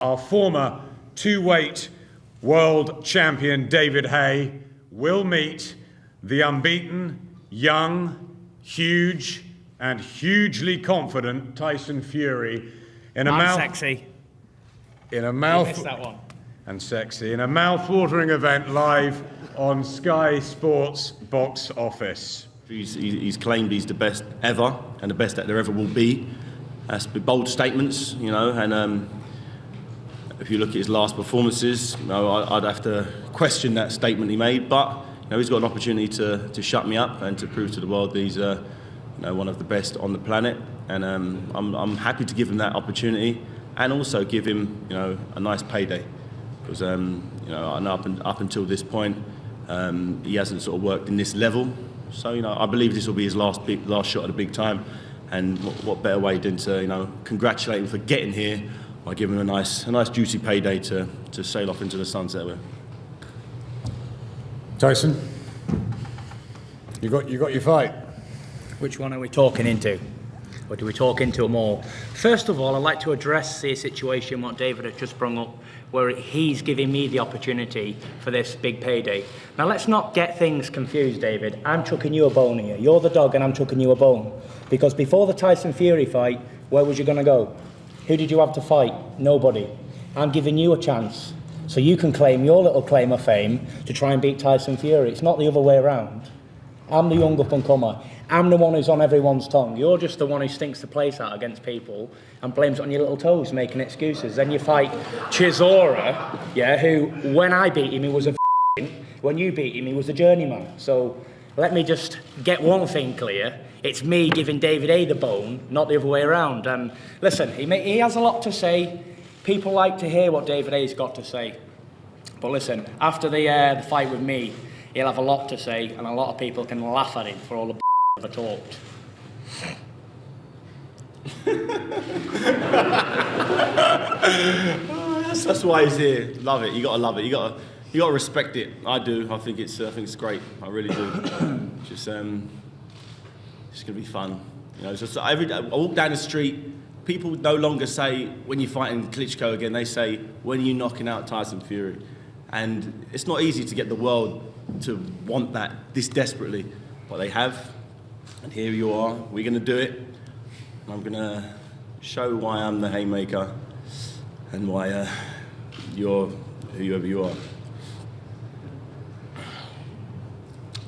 Our former two-weight world champion David Haye will meet the unbeaten, young, huge, and hugely confident Tyson Fury in a sexy. In a You mouth missed that one. and sexy in a mouth-watering event live on Sky Sports box office. He's claimed he's the best ever and the best that there ever will be. That's bold statements, you know, and if you look at his last performances, you know, I'd have to question that statement he made, but you know, he's got an opportunity to shut me up and to prove to the world that he's you know, one of the best on the planet, and I'm happy to give him that opportunity and also give him, you know, a nice payday, because you know, I know up until this point he hasn't sort of worked in this level. So, you know, I believe this will be his last shot at a big time, and what better way than to, you know, congratulate him for getting here by giving him a nice juicy payday to sail off into the sunset with. Tyson, you got your fight. Which one are we talking into? Or do we talk into them all? First of all, I'd like to address the situation what David had just brought up, where he's giving me the opportunity for this big payday. Now, let's not get things confused, David. I'm chucking you a bone here. You're the dog and I'm chucking you a bone. Because before the Tyson Fury fight, where was you going to go? Who did you have to fight? Nobody. I'm giving you a chance, so you can claim your little claim of fame to try and beat Tyson Fury. It's not the other way around. I'm the young up-and-comer. I'm the one who's on everyone's tongue. You're just the one who stinks the place out against people and blames it on your little toes, making excuses. Then you fight Chisora, yeah, who, when I beat him, he was a when you beat him, he was a journeyman. So let me just get one thing clear. It's me giving David A the bone, not the other way around. And listen, he has a lot to say. People like to hear what David A's got to say. But listen, after the fight with me, he'll have a lot to say, and a lot of people can laugh at him for all the ever talked. That's why he's here. Love it. You gotta love it. You gotta respect it. I do. I think it's great. I really do. Just it's gonna be fun. You know, just every day I walk down the street, people no longer say when you're fighting Klitschko again. They say when you're knocking out Tyson Fury, and it's not easy to get the world to want that this desperately, but they have. And here you are. We're gonna do it. And I'm gonna show why I'm the Haymaker and why you're whoever you are.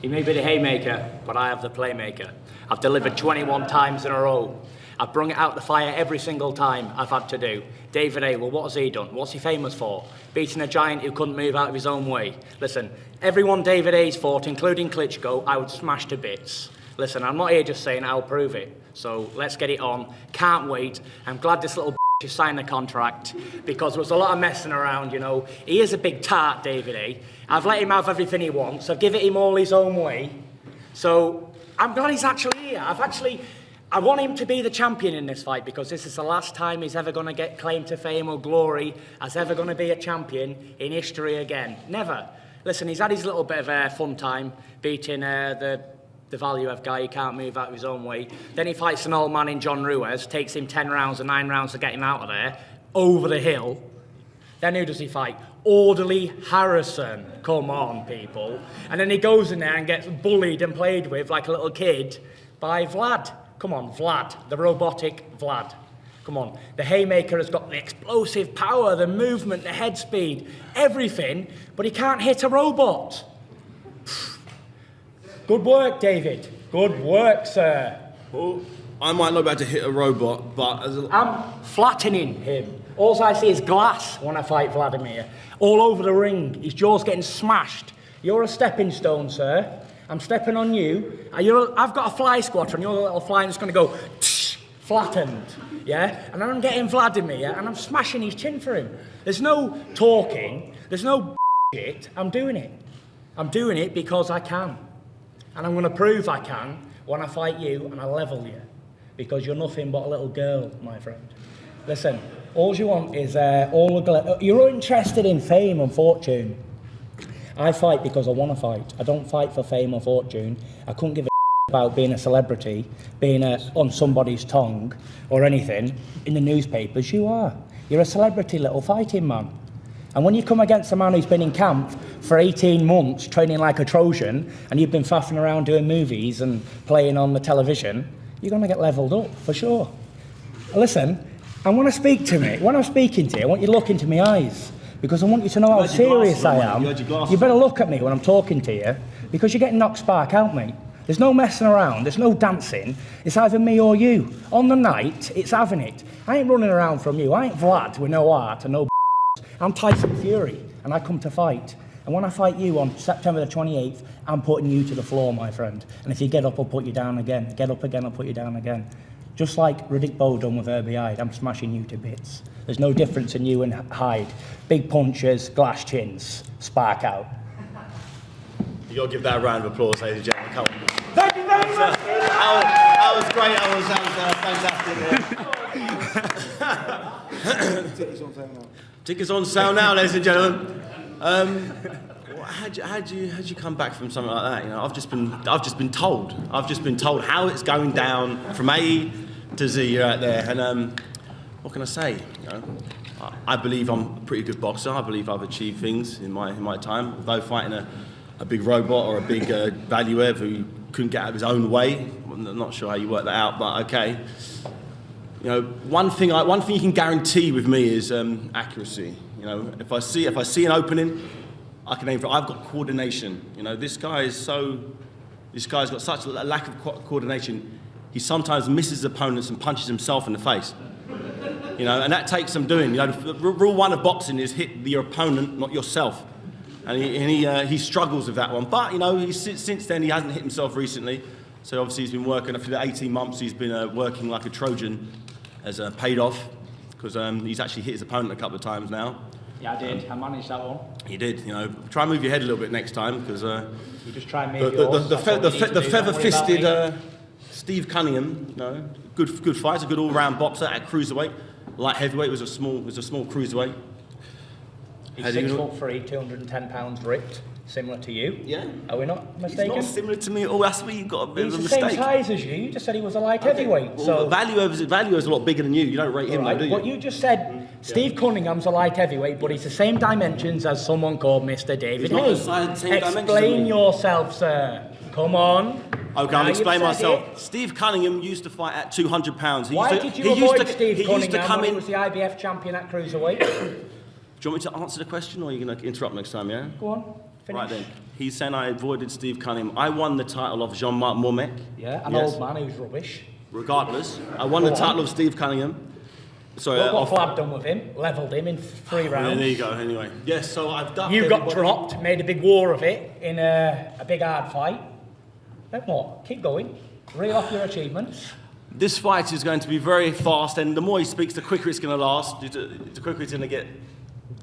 He may be the Haymaker, but I have the Playmaker. I've delivered 21 times in a row. I've brung it out the fire every single time I've had to do. David A, well, what has he done? What's he famous for? Beating a giant who couldn't move out of his own way. Listen, everyone David A's fought, including Klitschko, I would smash to bits. Listen, I'm not here just saying I'll prove it. So let's get it on. Can't wait. I'm glad this little has signed the contract, because there was a lot of messing around, you know. He is a big tart, David A. I've let him have everything he wants. I've given him all his own way. So I'm glad he's actually here. I want him to be the champion in this fight, because this is the last time he's ever going to get claim to fame or glory as ever going to be a champion in history again. Never. Listen, he's had his little bit of a fun time beating the Valiev guy. He can't move out of his own way. Then he fights an old man in John Ruiz, takes him 10 rounds or 9 rounds to get him out of there, over the hill. Then who does he fight? Orderly Harrison. Come on, people. And then he goes in there and gets bullied and played with like a little kid by Vlad. Come on, Vlad, the robotic Vlad. Come on. The Haymaker has got the explosive power, the movement, the head speed, everything, but he can't hit a robot. Good work, David. Good work, sir. Well, I might not be able to hit a robot, but I'm flattening him. All I see is glass when I fight Vladimir. All over the ring. His jaw's getting smashed. You're a stepping stone, sir. I'm stepping on you. I've got a fly squatter, and you're the little fly that's going to go flattened. Yeah? And then I'm getting Vladimir, and I'm smashing his chin for him. There's no talking. There's no shit. I'm doing it. I'm doing it because I can. And I'm going to prove I can when I fight you and I level you. Because you're nothing but a little girl, my friend. Listen, all you want is you're interested in fame and fortune. I fight because I want to fight. I don't fight for fame or fortune. I couldn't give a about being a celebrity, being on somebody's tongue or anything in the newspapers. You are. You're a celebrity little fighting man. And when you come against a man who's been in camp for 18 months, training like a Trojan, and you've been faffing around doing movies and playing on the television, you're going to get levelled up, for sure. Listen, and when I'm speaking to you, I want you to look into my eyes, because I want you to know how serious I am. You better look at me when I'm talking to you, because you're getting knocked spark out, mate. There's no messing around, there's no dancing. It's either me or you. On the night, it's having it. I ain't running around from you. I ain't Vlad with no heart and no I'm Tyson Fury, and I come to fight. And when I fight you on September the 28th, I'm putting you to the floor, my friend. And if you get up, I'll put you down again. Get up again, I'll put you down again. Just like Riddick Bowe done with Herbie Hyde, I'm smashing you to bits. There's no difference in you and Hyde. Big punches, glass chins, spark out. You got to give that a round of applause, ladies and gentlemen. Come on. Thank you very much. That was great. That was fantastic. Tickets on sale now, ladies and gentlemen. How'd you come back from something like that? You know, I've just been told how it's going down from A to Z. You're out there, and what can I say? You know, I believe I'm a pretty good boxer. I believe I've achieved things in my time. Though fighting a big robot or a big Valuev who couldn't get out of his own way. I'm not sure how you work that out, but okay. You know, one thing you can guarantee with me is accuracy. You know, if I see an opening, I can aim for it. I've got coordination. You know, this guy's got such a lack of coordination. He sometimes misses opponents and punches himself in the face. You know, and that takes some doing. You know, rule one of boxing is hit your opponent, not yourself. And he struggles with that one. But you know, since then he hasn't hit himself recently. So obviously he's been working for the 18 months. He's been working like a Trojan. Has paid off, because he's actually hit his opponent a couple of times now. Yeah, I did. I managed that one. You did. You know, try and move your head a little bit next time, because you just try and move yours. The feather-fisted Steve Cunningham, you know, good fighter, good all-round boxer at cruiserweight. Light heavyweight was a small cruiserweight. He's 6'3", 210 pounds ripped. Similar to you? Yeah. Are we not mistaken? He's not similar to me at all. That's where you got a bit of a mistake. He's the same size as you. You just said he was a light heavyweight. Well, so Value is a lot bigger than you. You don't rate him, though, do you? What you just said, Steve Cunningham's a light heavyweight, but he's the same dimensions as someone called Mr. David Haye. Explain yourself, sir. Come on. Okay, I'll explain myself. Steve Cunningham used to fight at 200 pounds. Why did you avoid Steve Cunningham when he was the IBF champion at cruiserweight? Do you want me to answer the question, or are you going to interrupt next time, yeah? Go on. Finish. Right then. He's saying I avoided Steve Cunningham. I won the title of Jean-Marc Mormec. Yeah, an old man who's rubbish. Regardless, I won the title of Steve Cunningham. Sorry, what Vlad done with him? Levelled him in 3 rounds. Yeah, there you go, anyway. Yes, so I've done. You got dropped, made a big war of it in a big hard fight. Then what? Keep going. Reel off your achievements. This fight is going to be very fast, and the more he speaks, the quicker it's going to last. The quicker it's going to get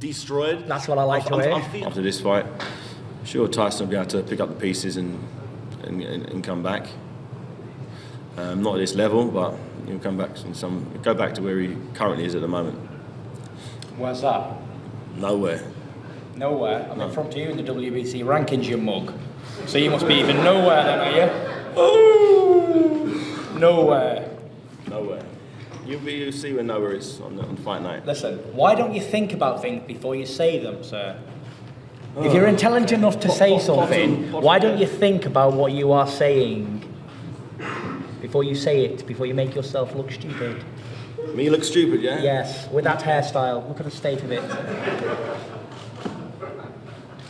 destroyed. That's what I like to hear. After this fight, I'm sure Tyson will be able to pick up the pieces and come back. Not at this level, but he'll come back go back to where he currently is at the moment. Where's that? Nowhere. Nowhere? I'm in front of you in the WBC rankings, you mug. So you must be even nowhere then, are you? Ooh! Nowhere. Nowhere. You'll see where nowhere is on fight night. Listen, why don't you think about things before you say them, sir? If you're intelligent enough to say something, why don't you think about what you are saying before you say it, before you make yourself look stupid? Me look stupid, yeah? Yes, with that hairstyle. Look at the state of it.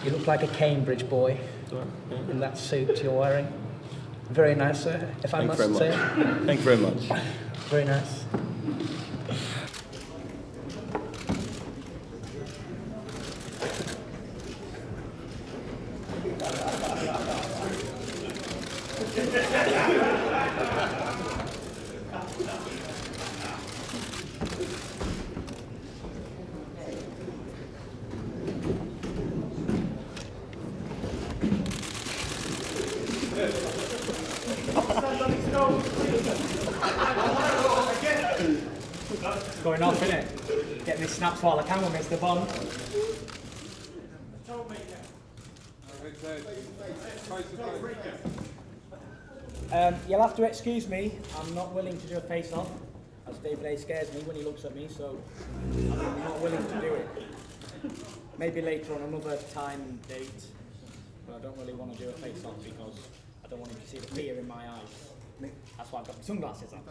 You look like a Cambridge boy in that suit you're wearing. Very nice, sir, if I must say. Thank you very much. Very nice. It's going off, isn't it? Getting this snaps while I can with Mr. Bond. You'll have to excuse me. I'm not willing to do a face-off. as David A scares me when he looks at me, so I'm not willing to do it. Maybe later on another time and date, but I don't really want to do a face-off because I don't want him to see the fear in my eyes. That's why I've got my sunglasses on.